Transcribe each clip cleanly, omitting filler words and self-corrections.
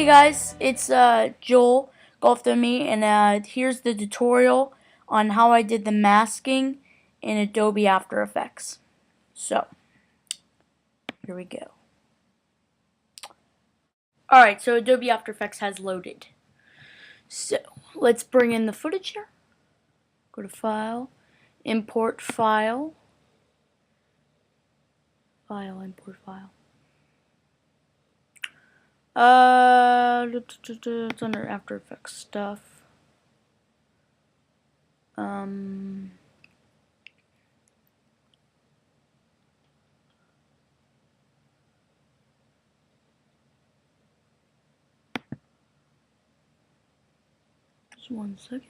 Hey guys, it's Joel Golf.me, and here's the tutorial on how I did the masking in Adobe After Effects. So, here we go. Alright, so Adobe After Effects has loaded. So, let's bring in the footage here. Go to File, Import File, Import File. It's under After Effects stuff. Just 1 second.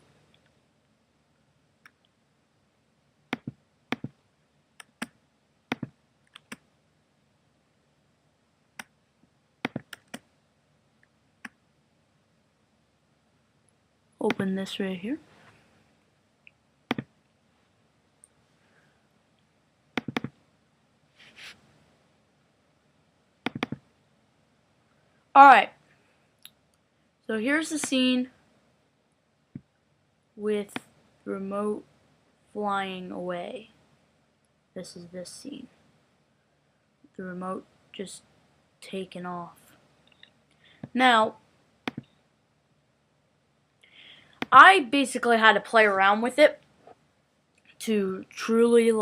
Open this right here. Alright, so here's the scene with remote flying away. This is this scene. The remote just taken off. Now, I basically had to play around with it to truly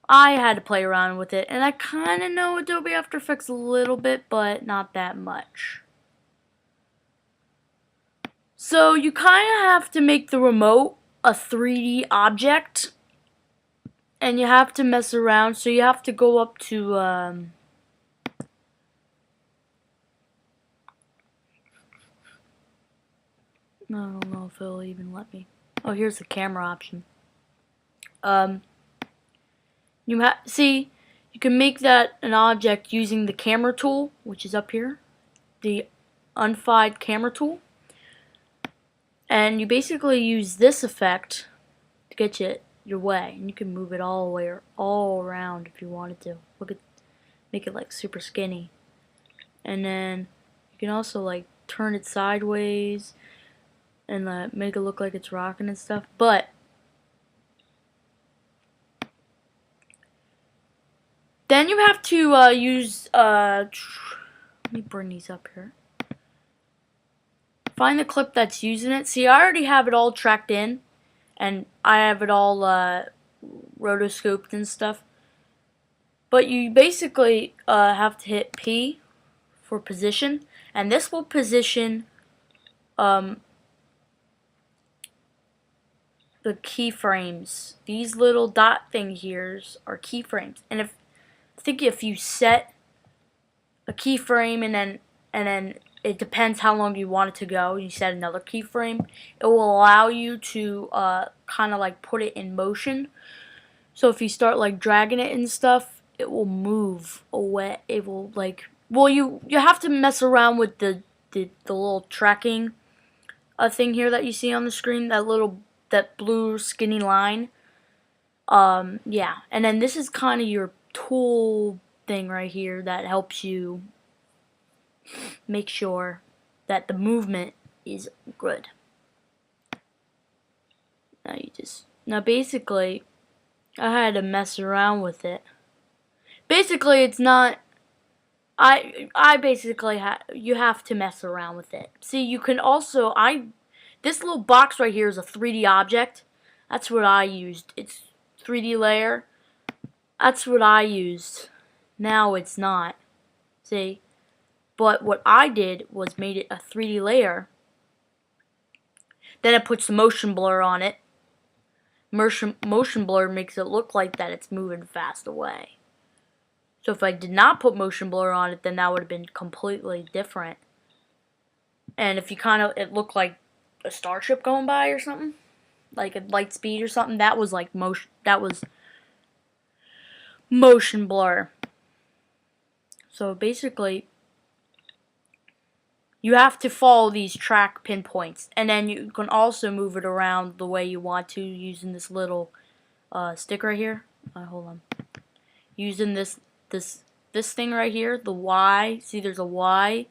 I had to play around with it, and I kind of know Adobe After Effects a little bit, but not that much. So you kind of have to make the remote a 3D object, and you have to mess around. So you have to go up to I don't know if it'll even let me. Oh, here's the camera option. See, you can make that an object using the camera tool, which is up here, the unfied camera tool, and you basically use this effect to get your way, and you can move it all around if you wanted to. Make it like super skinny, and then you can also like turn it sideways and make it look like it's rocking and stuff. But then you have to use let me bring these up here. Find the clip that's using it. See, I already have it all tracked in, and I have it all rotoscoped and stuff. But you basically have to hit P for position, and this will position the keyframes. These little dot thing here are keyframes, and I think if you set a keyframe and then it depends how long you want it to go, you set another keyframe, it will allow you to kind of like put it in motion. So if you start like dragging it and stuff, it will move away. It will you have to mess around with the little tracking thing here that you see on the screen, that blue skinny line. Yeah, and then this is kind of your tool thing right here that helps you make sure that the movement is good. Now basically I had to mess around with it. Basically it's not I basically you have to mess around with it. See, you can also this little box right here is a 3D object. That's what I used. It's 3D layer. That's what I used. Now it's not. See? But what I did was made it a 3D layer. Then it puts the motion blur on it. Motion blur makes it look like that it's moving fast away. So if I did not put motion blur on it, then that would have been completely different. And if you it looked like a starship going by or something, like at light speed or something, that was like motion blur. So basically, you have to follow these track pinpoints, and then you can also move it around the way you want to using this little stick right here. Hold on. Using this this thing right here, the Y. See, there's a Y,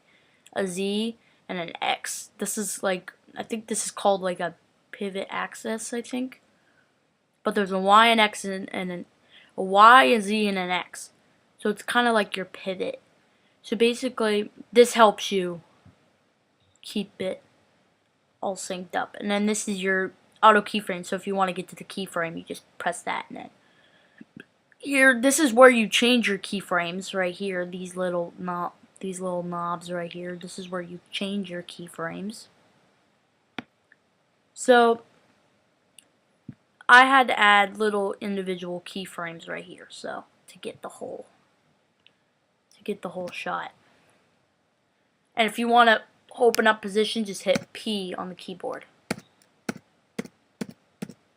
a Z, and an X. This is like, I think this is called like a pivot axis, I think. But there's a Y and X and a Y, a Z, and an X. So it's kind of like your pivot. So basically, this helps you keep it all synced up. And then this is your auto keyframe. So if you want to get to the keyframe, you just press that, and then here, this is where you change your keyframes right here. These little knobs right here. This is where you change your keyframes. So I had to add little individual keyframes right here, so to get the whole shot. And if you want to open up position, just hit P on the keyboard.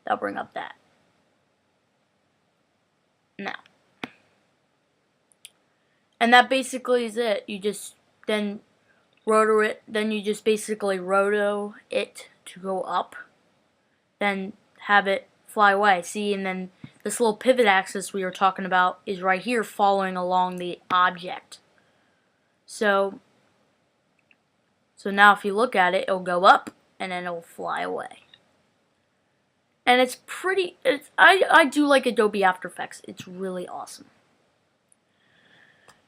That'll bring up that. Now. And that basically is it. You just then rotor it, then you just basically roto it to go up. Then have it fly away. See, and then this little pivot axis we were talking about is right here following along the object. So now if you look at it, it'll go up and then it'll fly away. And it's pretty, I do like Adobe After Effects. It's really awesome.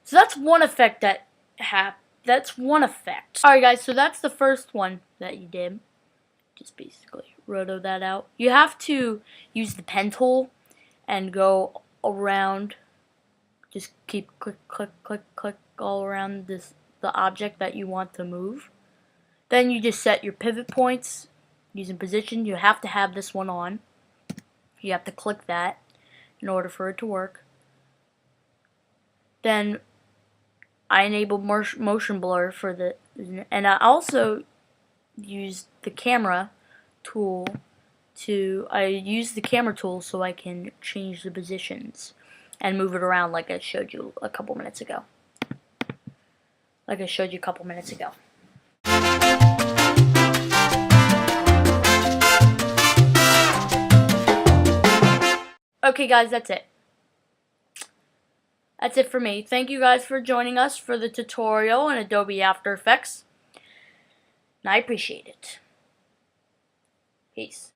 So that's one effect that's one effect. Alright guys, so that's the first one that you did. Just basically roto that out. You have to use the pen tool and go around, just keep click, click, click, click all around the object that you want to move. Then you just set your pivot points using position. You have to have this one on. You have to click that in order for it to work. Then I enabled motion blur for the, and I also used the camera tool so I can change the positions and move it around like I showed you a couple minutes ago. Okay guys, that's it. That's it for me. Thank you guys for joining us for the tutorial on Adobe After Effects. And I appreciate it. Peace.